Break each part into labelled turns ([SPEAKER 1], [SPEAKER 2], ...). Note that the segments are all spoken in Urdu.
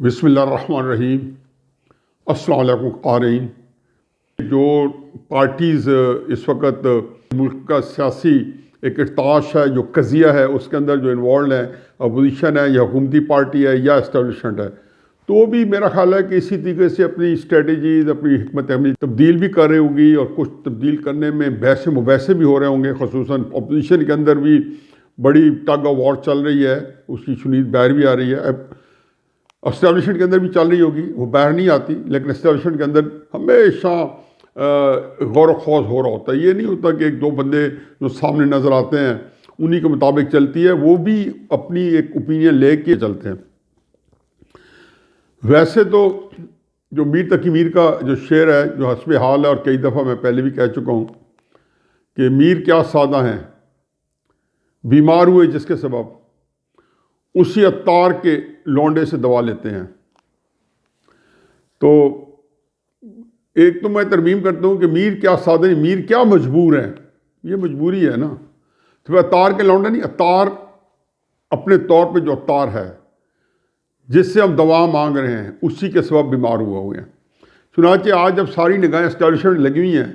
[SPEAKER 1] بسم اللہ الرحمن الرحیم۔ السلام علیکم قارئین۔ جو پارٹیز اس وقت ملک کا سیاسی ایک ارتعاش ہے، جو قضیہ ہے، اس کے اندر جو انوالوڈ ہے، اپوزیشن ہے یا حکومتی پارٹی ہے یا اسٹیبلشمنٹ ہے، تو وہ بھی میرا خیال ہے کہ اسی طریقے سے اپنی اسٹریٹجیز، اپنی حکمت عملی تبدیل بھی کر رہی ہوگی، اور کچھ تبدیل کرنے میں بحث مباحثے بھی ہو رہے ہوں گے۔ خصوصاً اپوزیشن کے اندر بھی بڑی ٹگ آف وار چل رہی ہے، اس کی شنید باہر بھی آ رہی ہے۔ اسٹیبلشمنٹ کے اندر بھی چل رہی ہوگی، وہ باہر نہیں آتی، لیکن اسٹیبلشمنٹ کے اندر ہمیشہ غور و خوض ہو رہا ہوتا ہے۔ یہ نہیں ہوتا کہ ایک دو بندے جو سامنے نظر آتے ہیں انہی کے مطابق چلتی ہے، وہ بھی اپنی ایک اوپینین لے کے چلتے ہیں۔ ویسے تو جو میر تقی میر کا جو شعر ہے، جو حسب حال ہے، اور کئی دفعہ میں پہلے بھی کہہ چکا ہوں کہ میر کیا سادہ ہیں، بیمار ہوئے جس کے سبب اسی عطار کے لونڈے سے دوا لیتے ہیں۔ تو ایک تو میں ترمیم کرتا ہوں کہ میر کیا سادہ نہیں، میر کیا مجبور ہیں، یہ مجبوری ہے نا۔ تو عطار کے لونڈے نہیں، عطار اپنے طور پہ جو عطار ہے جس سے ہم دوا مانگ رہے ہیں، اسی کے سبب بیمار ہوئے ہیں۔ چنانچہ آج جب ساری نگاہیں اسٹیبلشمنٹ لگی ہوئی ہیں،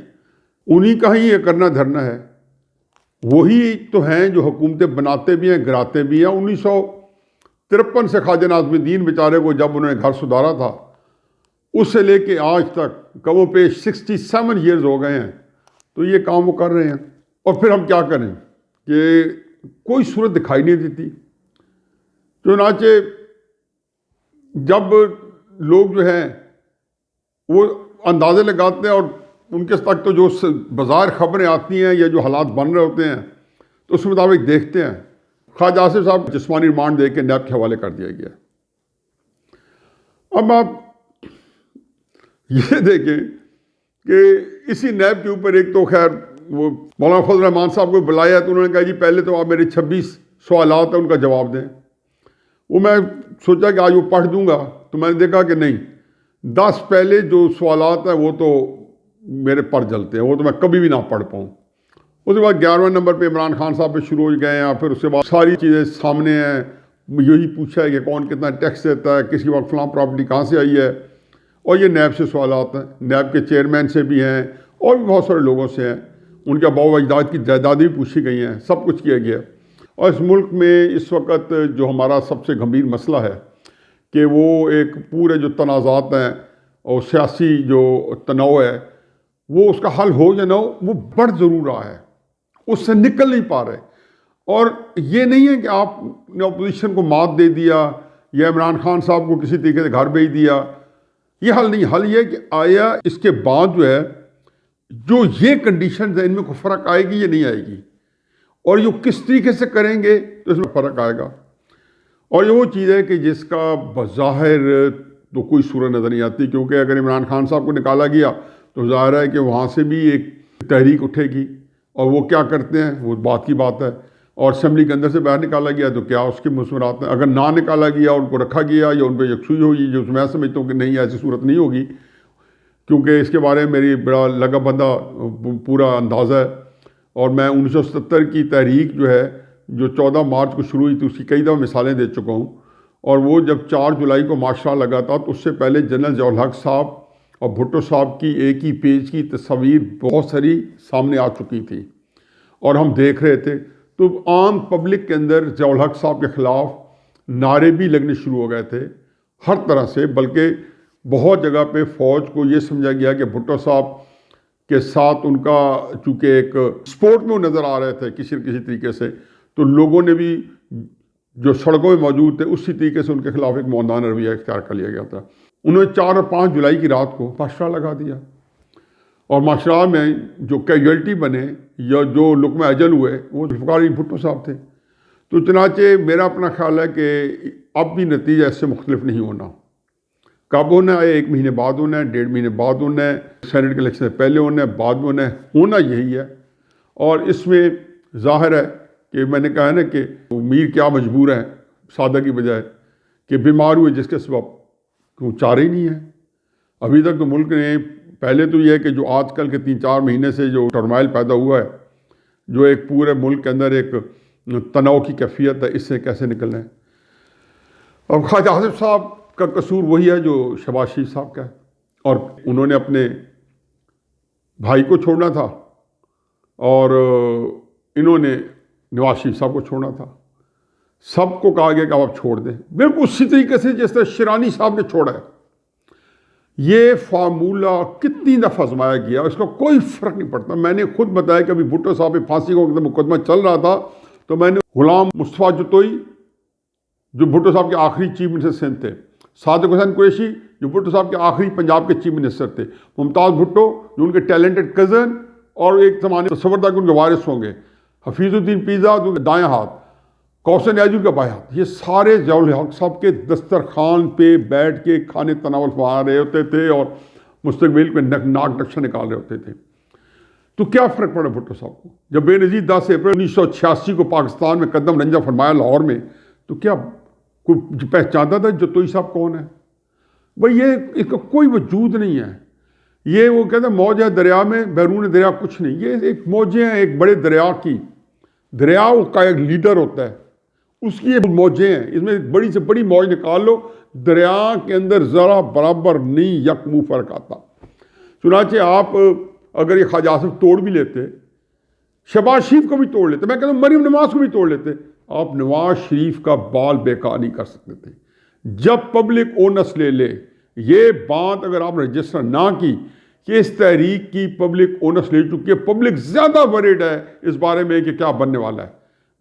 [SPEAKER 1] انہی کا ہی یہ کرنا دھرنا ہے۔ وہی تو ہیں جو حکومتیں بناتے بھی ہیں، گراتے بھی ہیں۔ 1953 سے خواجہ ناظم الدین بیچارے کو جب انہوں نے گھر سدھارا تھا، اس سے لے کے آج تک کم و بیش 67 ایئرز ہو گئے ہیں، تو یہ کام وہ کر رہے ہیں۔ اور پھر ہم کیا کریں کہ کوئی صورت دکھائی نہیں دیتی۔ چنانچہ جب لوگ جو ہیں وہ اندازے لگاتے ہیں، اور ان کے تک تو جو بازار خبریں آتی ہیں یا جو حالات بن رہے ہوتے ہیں تو اس مطابق دیکھتے ہیں۔ خواجہ آصف صاحب جسمانی ریمانڈ دے کے نیب کے حوالے کر دیا گیا۔ اب آپ یہ دیکھیں کہ اسی نیب کے اوپر ایک تو خیر وہ مولانا فضل الرحمان صاحب کو بلایا، تو انہوں نے کہا جی پہلے تو آپ میرے 26 سوالات ہیں ان کا جواب دیں۔ وہ میں سوچا کہ آج وہ پڑھ دوں گا، تو میں نے دیکھا کہ نہیں، 10 پہلے جو سوالات ہیں وہ تو میرے پر جلتے ہیں، وہ تو میں کبھی بھی نہ پڑھ پاؤں۔ اس کے بعد 11ویں نمبر پہ عمران خان صاحب پہ شروع ہو گئے ہیں، پھر اس کے بعد ساری چیزیں سامنے ہیں۔ یہی پوچھا ہے کہ کون کتنا ٹیکس دیتا ہے، کسی وقت فلاں پراپرٹی کہاں سے آئی ہے، اور یہ نیب سے سوالات ہیں، نیب کے چیئرمین سے بھی ہیں اور بھی بہت سارے لوگوں سے ہیں۔ ان کے آباء و اجداد کی جائیدادیں بھی پوچھی گئی ہیں، سب کچھ کیا گیا۔ اور اس ملک میں اس وقت جو ہمارا سب سے گمبھیر مسئلہ ہے کہ وہ ایک پورے جو تنازعات ہیں اور سیاسی جو تنوع ہے، وہ اس کا حل ہو یا نہ ہو، وہ بڑھ ضرور رہا ہے، اس سے نکل نہیں پا رہے۔ اور یہ نہیں ہے کہ آپ نے اپوزیشن کو مات دے دیا یا عمران خان صاحب کو کسی طریقے سے گھر بھیج دیا، یہ حل نہیں۔ حل یہ ہے کہ آیا اس کے بعد جو ہے جو یہ کنڈیشنز ہیں ان میں کوئی فرق آئے گی یا نہیں آئے گی، اور یہ کس طریقے سے کریں گے تو اس میں فرق آئے گا۔ اور یہ وہ چیز ہے کہ جس کا بظاہر تو کوئی صورت نظر نہیں آتی، کیونکہ اگر عمران خان صاحب کو نکالا گیا تو ظاہر ہے کہ وہاں سے بھی ایک تحریک اٹھے گی، اور وہ کیا کرتے ہیں وہ بات کی بات ہے۔ اور اسمبلی کے اندر سے باہر نکالا گیا تو کیا اس کے مثمرات ہیں۔ اگر نہ نکالا گیا، ان کو رکھا گیا یا ان پہ یکسوئی ہوئی، جو میں سمجھتا ہوں کہ نہیں، ایسی صورت نہیں ہوگی، کیونکہ اس کے بارے میں میری بڑا لگا بندہ پورا اندازہ ہے۔ اور میں 1977 کی تحریک جو ہے، جو 14 مارچ کو شروع ہوئی تھی، اس کی کئی دفعہ مثالیں دے چکا ہوں۔ اور وہ جب 4 جولائی کو مارشاء لگا تھا، تو اس سے پہلے جنرل ضیاء الحق صاحب اور بھٹو صاحب کی ایک ہی پیج کی تصاویر بہت ساری سامنے آ چکی تھی، اور ہم دیکھ رہے تھے۔ تو عام پبلک کے اندر ضیاء الحق صاحب کے خلاف نعرے بھی لگنے شروع ہو گئے تھے ہر طرح سے، بلکہ بہت جگہ پہ فوج کو یہ سمجھا گیا کہ بھٹو صاحب کے ساتھ ان کا چونکہ ایک سپورٹ میں وہ نظر آ رہے تھے کسی طریقے سے، تو لوگوں نے بھی جو سڑکوں میں موجود تھے اسی طریقے سے ان کے خلاف ایک مؤدبانہ رویہ اختیار کر لیا گیا تھا۔ انہوں نے 4 اور 5 جولائی کی رات کو ماشرہ لگا دیا، اور ماشرہ میں جو کیجویلٹی بنے یا جو لقمہ اجل ہوئے وہ ذوالفقار علی بھٹو صاحب تھے۔ تو چنانچہ میرا اپنا خیال ہے کہ اب بھی نتیجہ اس سے مختلف نہیں ہونا۔ کب ہونا ہے؟ 1 مہینے بعد ہونا ہے، 1.5 مہینے بعد ہونا ہے، سینٹ کے الیکشن سے پہلے ہونا ہے، بعد میں ہونا ہے، ہونا یہی ہے۔ اور اس میں ظاہر ہے کہ میں نے کہا ہے نا کہ میر کیا مجبور ہیں سادہ کی بجائے، کہ بیمار ہوئے جس کے سبب کوئی چارہ ہی نہیں ہے۔ ابھی تک تو ملک نے پہلے تو یہ ہے کہ جو آج کل کے 3-4 مہینے سے جو ٹرمائل پیدا ہوا ہے، جو ایک پورے ملک کے اندر ایک تناؤ کی کیفیت ہے، اس سے کیسے نکلنا ہے۔ اب خواجہ آصف صاحب کا قصور وہی ہے جو شہباز شریف صاحب کا ہے، اور انہوں نے اپنے بھائی کو چھوڑنا تھا اور انہوں نے نواز شریف صاحب کو چھوڑنا تھا. سب کو کہا گیا کہ آپ چھوڑ دیں، بالکل اسی طریقے سے جس طرح شیرانی صاحب نے چھوڑا ہے. یہ فارمولہ کتنی دفعہ آزمایا گیا، اس کا کوئی فرق نہیں پڑتا. میں نے خود بتایا کہ ابھی بھٹو صاحب پہ پھانسی کا مقدمہ چل رہا تھا تو میں نے غلام مصطفیٰ جتوئی جو بھٹو صاحب کے آخری چیف منسٹر سندھ تھے، صادق حسین قریشی جو بھٹو صاحب کے آخری پنجاب کے چیف منسٹر تھے، ممتاز بھٹو جو ان کے ٹیلنٹڈ کزن اور ایک زمانے تصور تھا کہ ان کے وارث ہوں گے، حفیظ الدین پیزا جو دائیں ہاتھ، کوثر نیازی کا بائیں ہاتھ، یہ سارے ضیاء الحق صاحب کے دسترخوان پہ بیٹھ کے کھانے تناول فرما رہے ہوتے تھے اور مستقبل پہ ناک نقشہ نکال رہے ہوتے تھے. تو کیا فرق پڑا بھٹو صاحب کو جب بے نظیر 10 اپریل 1986 کو پاکستان میں قدم رنجہ فرمایا لاہور میں؟ تو کیا کوئی پہچانتا تھا جتوئی صاحب کون ہے؟ بھائی یہ اس کا کوئی وجود نہیں ہے. یہ وہ کہتے ہیں موج ہے دریا میں، بیرون دریا کچھ نہیں. یہ ایک موجیں ہیں ایک بڑے دریا کی، دریا کا ایک لیڈر ہوتا ہے، اس کی یہ موجیں ہیں. اس میں بڑی سے بڑی موج نکال لو، دریا کے اندر ذرا برابر نہیں یک منہ فرق آتا. چنانچہ آپ اگر یہ خواجہ آصف توڑ بھی لیتے، شہباز شریف کو بھی توڑ لیتے، میں کہتا ہوں مریم نواز کو بھی توڑ لیتے، آپ نواز شریف کا بال بیکار نہیں کر سکتے تھے. جب پبلک اونس لے لے، یہ بات اگر آپ رجسٹر نہ کی کہ اس تحریک کی پبلک اونس لے چکی ہے، پبلک زیادہ وریڈ ہے اس بارے میں کہ کیا بننے والا ہے.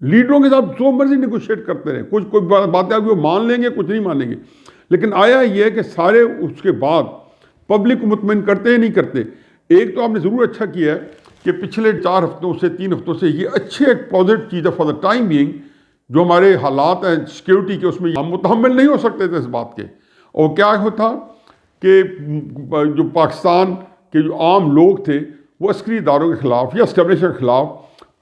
[SPEAKER 1] لیڈروں کے ساتھ جو مرضی نیگوشیٹ کرتے رہے، کوئی باتیں آگے وہ مان لیں گے، کچھ نہیں مان لیں گے. لیکن آیا یہ کہ سارے اس کے بعد پبلک کو مطمئن کرتے یا نہیں کرتے. ایک تو آپ نے ضرور اچھا کیا ہے کہ پچھلے 4 ہفتوں سے 3 ہفتوں سے یہ اچھے ایک پازیٹیو چیز ہے فار دا ٹائم بینگ. جو ہمارے حالات ہیں سیکیورٹی کے، اس میں ہم متحمل نہیں ہو سکتے تھے اس بات کے. اور کیا ہوتا کہ جو پاکستان کے جو عام لوگ تھے وہ عسکری اداروں کے خلاف یا اسٹیبلشمنٹ کے خلاف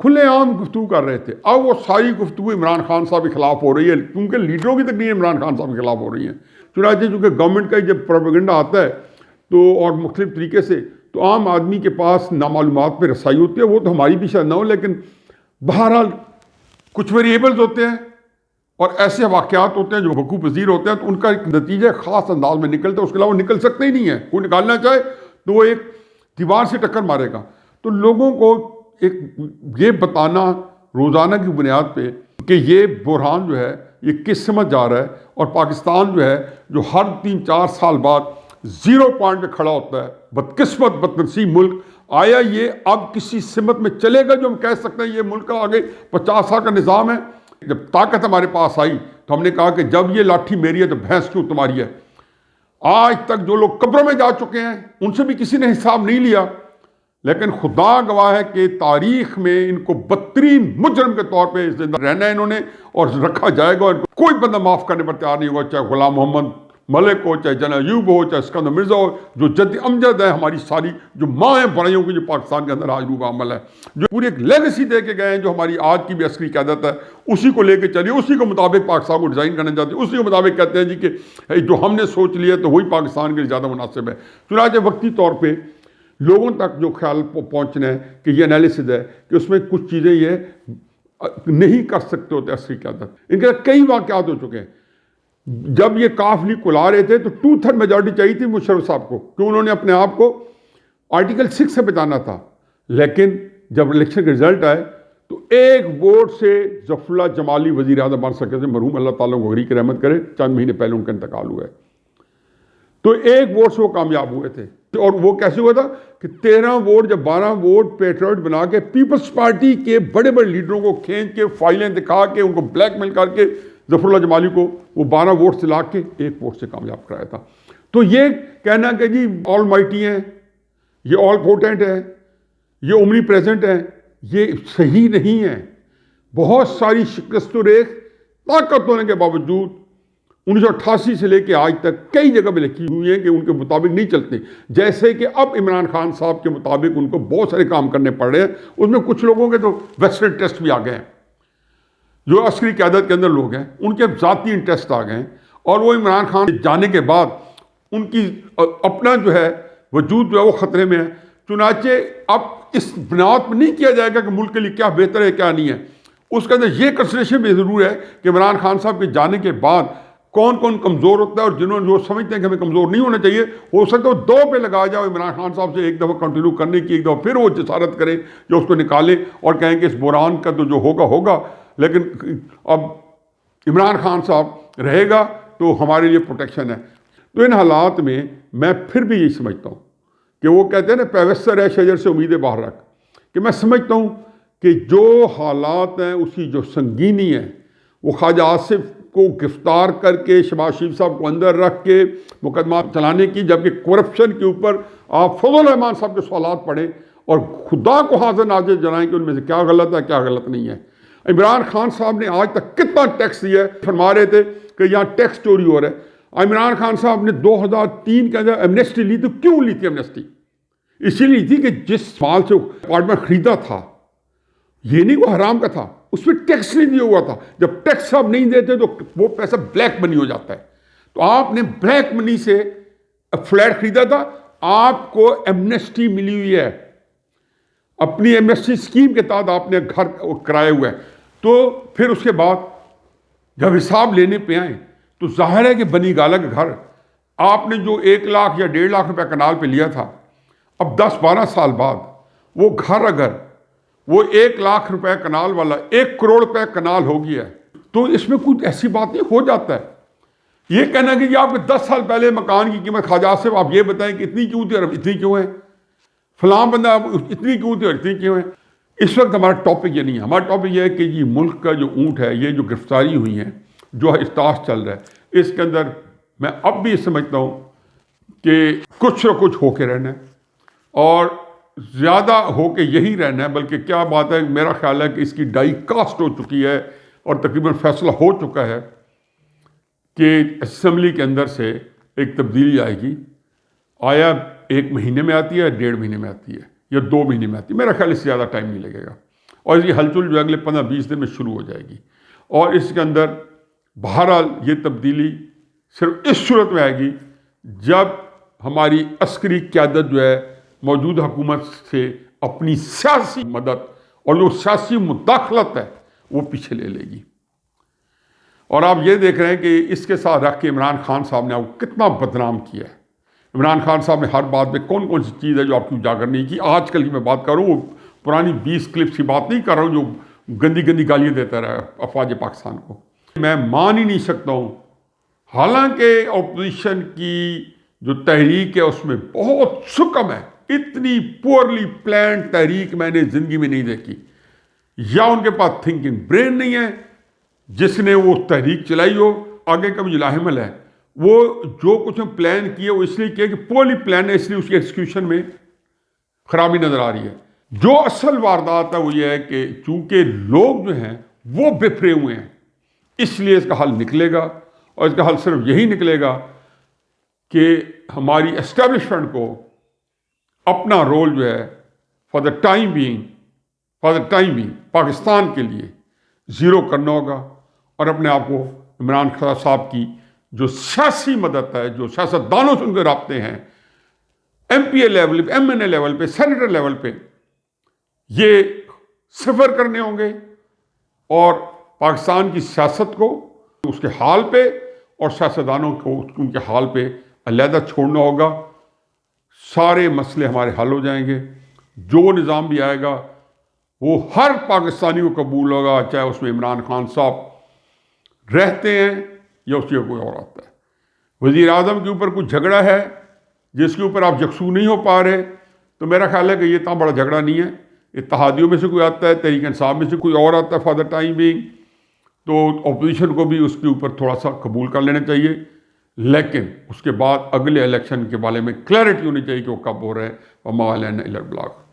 [SPEAKER 1] کھلے عام گفتگو کر رہے تھے. اب وہ ساری گفتگو عمران خان صاحب کے خلاف ہو رہی ہے، کیونکہ لیڈروں کی تقریر عمران خان صاحب کے خلاف ہو رہی ہیں. چنانچہ چونکہ گورنمنٹ کا جب پروپیگنڈا آتا ہے تو اور مختلف طریقے سے، تو عام آدمی کے پاس نامعلومات پہ رسائی ہوتی ہے. وہ تو ہماری بھی شاید نہ ہو، لیکن بہرحال کچھ ویریبلز ہوتے ہیں اور ایسے واقعات ہوتے ہیں جو وقوع پذیر ہوتے ہیں، تو ان کا ایک نتیجہ خاص انداز میں نکلتا ہے، اس کے علاوہ نکل سکتے ہی نہیں ہے. کوئی نکالنا چاہے تو وہ ایک دیوار سے ٹکر مارے گا. تو لوگوں کو ایک یہ بتانا روزانہ کی بنیاد پہ کہ یہ بحران جو ہے یہ کس سمت جا رہا ہے، اور پاکستان جو ہے جو ہر 3-4 سال بعد 0 پوائنٹ پہ کھڑا ہوتا ہے، بدقسمت بدنصیب ملک، آیا یہ اب کسی سمت میں چلے گا جو ہم کہہ سکتے ہیں یہ ملک کا آگے 50 سال کا نظام ہے؟ جب طاقت ہمارے پاس آئی تو ہم نے کہا کہ جب یہ لاٹھی میری ہے تو بھینس کیوں تمہاری ہے. آج تک جو لوگ قبروں میں جا چکے ہیں ان سے بھی کسی نے حساب نہیں لیا، لیکن خدا گواہ ہے کہ تاریخ میں ان کو بدترین مجرم کے طور پہ زندہ رہنا ہے انہوں نے، اور رکھا جائے گا. کوئی بندہ معاف کرنے پر تیار نہیں ہوگا، چاہے غلام محمد ملک ہو، چاہے جنرل ایوب ہو، چاہے اسکندر مرزا ہو، جو جد امجد ہے ہماری ساری جو ماں ہیں برائیوں کی جو پاکستان کے اندر آج روح عمل ہے، جو پوری ایک لیگسی دے کے گئے ہیں، جو ہماری آج کی بھی عسکری قیادت ہے اسی کو لے کے چلیے، اسی کو مطابق پاکستان کو ڈیزائن کرنا چاہتے ہیں، اسی کے مطابق کہتے ہیں جی کہ جو ہم نے سوچ لیا تو وہی پاکستان کے لیے زیادہ مناسب ہے. چنانچہ وقتی طور پہ لوگوں تک جو خیال پہنچنا ہے کہ یہ انالیسز ہے کہ اس میں کچھ چیزیں یہ نہیں کر سکتے ہوتے عسکری قیادت. ان کے کئی واقعات ہو چکے ہیں. جب یہ کاف لیگ کو لا رہے تھے تو 2/3 میجورٹی چاہیے تھی مشرف صاحب کو، کہ انہوں نے اپنے آپ کو آرٹیکل 6 سے بچانا تھا. لیکن جب الیکشن کے رزلٹ آئے تو 1 ووٹ سے ظفر اللہ جمالی وزیر اعظم بن سکے تھے، مرحوم اللہ تعالیٰ کو غریق رحمت کرے، چند مہینے پہلے ان کا انتقال ہوا ہے. تو 1 ووٹ سے وہ کامیاب ہوئے تھے. اور وہ کیسے ہوا تھا کہ 13 ووٹ جب 12 ووٹ پیٹریوٹ بنا کے پیپلز پارٹی کے بڑے بڑے لیڈروں کو کھینچ کے فائلیں دکھا کے ان کو بلیک میل کر کے ظفر اللہ جمالی کو وہ 12 ووٹ سے لا کے 1 ووٹ سے کامیاب کرایا تھا. تو یہ کہنا کہ جی آل مائٹی ہیں، یہ آل پوٹینٹ ہے، یہ اومنی پریزنٹ ہے، یہ صحیح نہیں ہے. بہت ساری شکست و ریخ طاقت ہونے کے باوجود 1988 سے لے کے آج تک کئی جگہ پہ لکھی ہوئی ہیں کہ ان کے مطابق نہیں چلتے. جیسے کہ اب عمران خان صاحب کے مطابق ان کو بہت سارے کام کرنے پڑ رہے ہیں. اس میں کچھ لوگوں کے تو ویسٹرن ٹیسٹ بھی آ گئے ہیں، جو عسکری قیادت کے اندر لوگ ہیں ان کے ذاتی انٹرسٹ آ گئے ہیں، اور وہ عمران خان جانے کے بعد ان کی اپنا جو ہے وجود جو ہے وہ خطرے میں ہے. چنانچہ اب اس بنیاد پر نہیں کیا جائے گا کہ ملک کے لیے کیا بہتر ہے کیا نہیں ہے. اس کے اندر یہ کنسیڈریشن بھی ضرور ہے کہ عمران خان صاحب کے جانے کے بعد کون کون کمزور ہوتا ہے، اور جنہوں نے جو سمجھتے ہیں کہ ہمیں کمزور نہیں ہونا چاہیے، ہو سکتا ہے وہ 2 پہ لگا جاؤ عمران خان صاحب سے ایک دفعہ کنٹینیو کرنے کی، ایک دفعہ پھر وہ جسارت کریں جو اس کو نکالیں اور کہیں کہ اس بحران کا تو جو ہوگا ہوگا، لیکن اب عمران خان صاحب رہے گا تو ہمارے لیے پروٹیکشن ہے۔ تو ان حالات میں میں پھر بھی یہی سمجھتا ہوں کہ وہ کہتے ہیں نا پیوستر ہے شجر سے امیدیں باہر رکھ، کہ میں سمجھتا ہوں کہ جو حالات ہیں اس کی جو سنگینی ہے وہ خواجہ آصف کو گرفتار کر کے شہباز شریف صاحب کو اندر رکھ کے مقدمات چلانے کی، جبکہ کرپشن کے اوپر آپ فضل الرحمان صاحب کے سوالات پڑھیں اور خدا کو حاضر ناظر جنائیں کہ ان میں سے کیا غلط ہے کیا غلط نہیں ہے۔ عمران خان صاحب نے آج تک کتنا ٹیکس دیا ہے، فرما رہے تھے کہ یہاں ٹیکس چوری ہو رہا ہے۔ عمران خان صاحب نے 2003 کے اندر ایمنیسٹی لی، تو کیوں لی تھی ایمنیسٹی؟ اسی لیے تھی کہ جس مال سے اپارٹمنٹ خریدا تھا یہ نہیں وہ حرام کا تھا، اس پہ ٹیکس نہیں دیا ہوا تھا۔ جب ٹیکس آپ نہیں دیتے تو وہ پیسہ بلیک منی ہو جاتا ہے، تو آپ نے بلیک منی سے فلیٹ خریدا تھا، آپ کو ایمنیسٹی ملی ہوئی ہے، اپنی ایمنیسٹی اسکیم کے تحت آپ نے گھر کرائے ہوئے ہے۔ تو پھر اس کے بعد جب حساب لینے پہ آئیں تو ظاہر ہے کہ بنی گالہ کا گھر آپ نے جو 1 لاکھ یا 1.5 لاکھ روپے کنال پہ لیا تھا، اب 10-12 سال بعد وہ گھر اگر وہ 1 لاکھ روپے کنال والا 1 کروڑ روپے کنال ہو گیا ہے، تو اس میں کچھ ایسی بات نہیں ہو جاتا ہے۔ یہ کہنا کہ یہ آپ کے 10 سال پہلے مکان کی قیمت خواجہ سے آپ یہ بتائیں کہ اتنی کیوں تھی اور اب اتنی کیوں ہے، فلاں بندہ اتنی کیوں تھی اور اتنی کیوں ہے۔ اس وقت ہمارا ٹاپک یہ نہیں ہے، ہمارا ٹاپک یہ ہے کہ یہ ملک کا جو اونٹ ہے، یہ جو گرفتاری ہوئی ہیں، جو احتجاج چل رہا ہے، اس کے اندر میں اب بھی سمجھتا ہوں کہ کچھ نہ کچھ ہو کے رہنا ہے، اور زیادہ ہو کے یہی رہنا ہے۔ بلکہ کیا بات ہے، میرا خیال ہے کہ اس کی ڈائی کاسٹ ہو چکی ہے اور تقریباً فیصلہ ہو چکا ہے کہ اسمبلی کے اندر سے ایک تبدیلی آئے گی۔ آیا 1 مہینے میں آتی ہے، 1.5 مہینے میں آتی ہے، یا 2 مہینے میں آتی ہے، میرا خیال اس سے زیادہ ٹائم نہیں لگے گا، اور اس کی ہلچل جو اگلے 15-20 دن میں شروع ہو جائے گی۔ اور اس کے اندر بہرحال یہ تبدیلی صرف اس صورت میں آئے گی جب ہماری عسکری قیادت جو ہے موجودہ حکومت سے اپنی سیاسی مدد اور جو سیاسی مداخلت ہے وہ پیچھے لے لے گی۔ اور آپ یہ دیکھ رہے ہیں کہ اس کے ساتھ رکھ کے عمران خان صاحب نے آپ کو کتنا بدنام کیا ہے۔ عمران خان صاحب نے ہر بات میں کون کون سی چیز ہے جو آپ کی اجاگر نہیں کی۔ آج کل کی میں بات کر رہا ہوں، وہ پرانی 20 کلپس کی بات نہیں کر رہا ہوں جو گندی گندی گالیاں دیتا رہا افواج پاکستان کو۔ میں مان ہی نہیں سکتا ہوں، حالانکہ اپوزیشن کی جو تحریک ہے اس میں بہت سکم ہے، اتنی پورلی پلانڈ تحریک میں نے زندگی میں نہیں دیکھی۔ یا ان کے پاس تھنکنگ برین نہیں ہے، جس نے وہ تحریک چلائی ہو، آگے کا بھی جو لاحمل ہے، وہ جو کچھ ہم پلان کیے وہ اس لیے کیا کہ پورلی پلان ہے، اس لیے اس کی ایکسیکیوشن میں خرابی نظر آ رہی ہے۔ جو اصل واردات ہے وہ یہ ہے کہ چونکہ لوگ جو ہیں وہ بفرے ہوئے ہیں، اس لیے اس کا حل نکلے گا، اور اس کا حل صرف یہی نکلے گا کہ ہماری اسٹیبلشمنٹ کو اپنا رول جو ہے for the time being Pakistan کے لیے زیرو کرنا ہوگا، اور اپنے آپ کو عمران خان صاحب کی جو سیاسی مدد ہے، جو سیاستدانوں سے ان کے رابطے ہیں، ایم پی اے لیول پہ، ایم این اے لیول پہ، سینیٹر لیول پہ، یہ صفر کرنے ہوں گے، اور پاکستان کی سیاست کو اس کے حال پہ اور سیاستدانوں کو ان کے حال پہ علیحدہ چھوڑنا ہوگا۔ سارے مسئلے ہمارے حل ہو جائیں گے، جو نظام بھی آئے گا وہ ہر پاکستانی کو قبول ہوگا، چاہے اس میں عمران خان صاحب رہتے ہیں یا اس کے کوئی اور آتا ہے۔ وزیر اعظم کے اوپر کچھ جھگڑا ہے جس کے اوپر آپ یکسو نہیں ہو پا رہے، تو میرا خیال ہے کہ یہ اتنا بڑا جھگڑا نہیں ہے۔ اتحادیوں میں سے کوئی آتا ہے، تحریک انصاف میں سے کوئی اور آتا ہے فار دا ٹائم بینگ، تو اپوزیشن کو بھی اس کے اوپر تھوڑا سا قبول کر لینا چاہیے، لیکن اس کے بعد اگلے الیکشن کے بارے میں کلیئرٹی ہونی چاہیے کہ وہ کب ہو رہے ہیں۔ وما علینا الا البلاغ۔